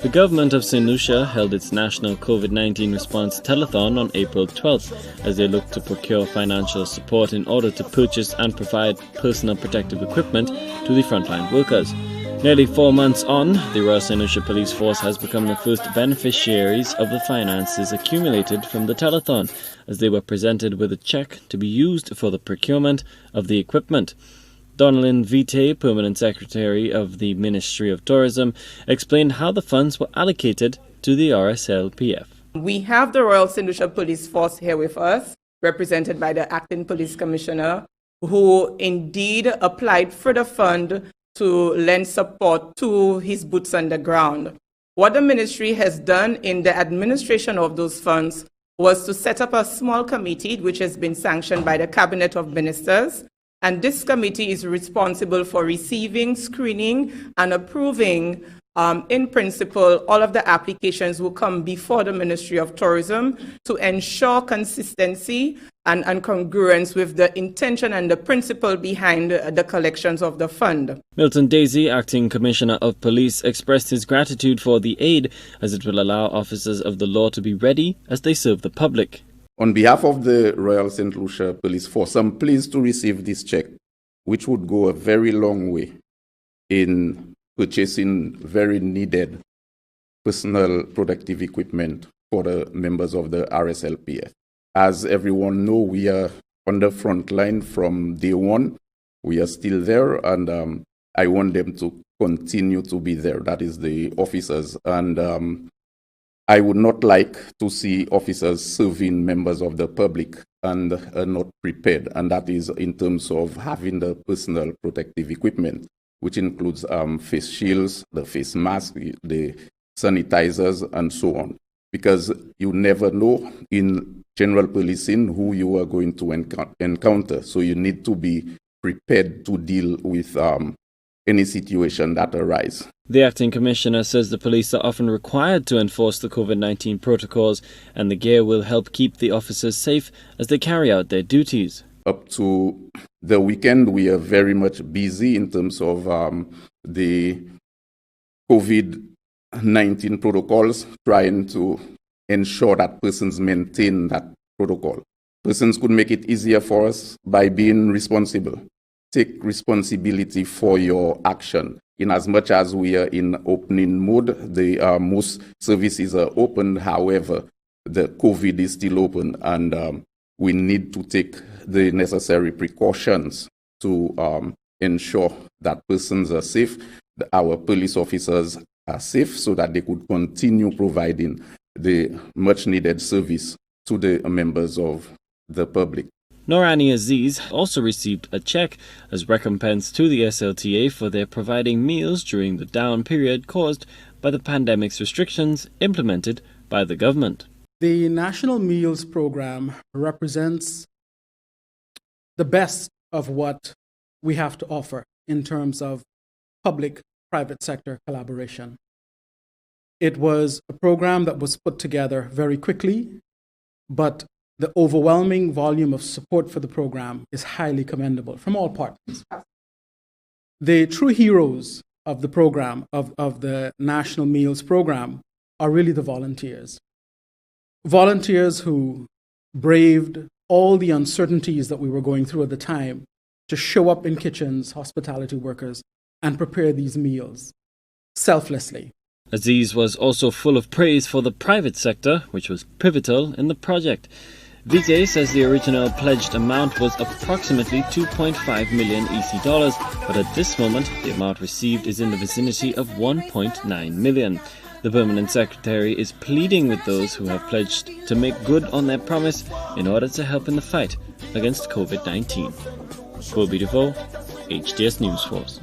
The government of St. Lucia held its national COVID-19 response telethon on April 12th as they looked to procure financial support in order to purchase and provide personal protective equipment to the frontline workers. Nearly 4 months on, the Royal St. Lucia Police Force has become the first beneficiaries of the finances accumulated from the telethon, as they were presented with a cheque to be used for the procurement of the equipment. Donalyn Vitae, Permanent Secretary of the Ministry of Tourism, explained how the funds were allocated to the Rslpf. We have the Royal St. Lucia Police Force here with us, represented by the Acting Police Commissioner, who indeed applied for the fund to lend support to his boots on the ground. What the ministry has done in the administration of those funds was to set up a small committee which has been sanctioned by the Cabinet of Ministers, and this committee is responsible for receiving, screening, and approving, in principle, all of the applications will come before the Ministry of Tourism to ensure consistency and congruence with the intention and the principle behind the collections of the fund. Milton Daisy, Acting Commissioner of Police, expressed his gratitude for the aid as it will allow officers of the law to be ready as they serve the public. On behalf of the Royal St. Lucia Police Force, I'm pleased to receive this check, which would go a very long way in purchasing very needed personal protective equipment for the members of the Rslpf. As everyone knows, we are on the front line from day one. We are still there, and I want them to continue to be there. That is the officers. And I would not like to see officers serving members of the public and not prepared. And that is in terms of having the personal protective equipment, which includes face shields, the face mask, the sanitizers, and so on. Because you never know in general policing who you are going to encounter. So you need to be prepared to deal with any situation that arises. The Acting Commissioner says the police are often required to enforce the COVID-19 protocols, and the gear will help keep the officers safe as they carry out their duties. Up to the weekend, we are very much busy in terms of the COVID-19 protocols, trying to ensure that persons maintain that protocol. Persons could make it easier for us by being responsible. Take responsibility for your action. In as much as we are in opening mode, most services are open. However, the COVID is still open, and we need to take the necessary precautions to ensure that persons are safe, that our police officers are safe, so that they could continue providing the much needed service to the members of the public. Norani Aziz also received a cheque as recompense to the SLTA for their providing meals during the down period caused by the pandemic's restrictions implemented by the government. The National Meals Program represents the best of what we have to offer in terms of public-private sector collaboration. It was a program that was put together very quickly, but the overwhelming volume of support for the program is highly commendable from all parties. The true heroes of the program, of the National Meals Program, are really the volunteers. Volunteers who braved all the uncertainties that we were going through at the time to show up in kitchens, hospitality workers, and prepare these meals selflessly. Aziz was also full of praise for the private sector, which was pivotal in the project. Vijay says the original pledged amount was approximately 2.5 million EC dollars, but at this moment the amount received is in the vicinity of 1.9 million. The Permanent Secretary is pleading with those who have pledged to make good on their promise in order to help in the fight against COVID-19. Colby DeVoe, HTS News Force.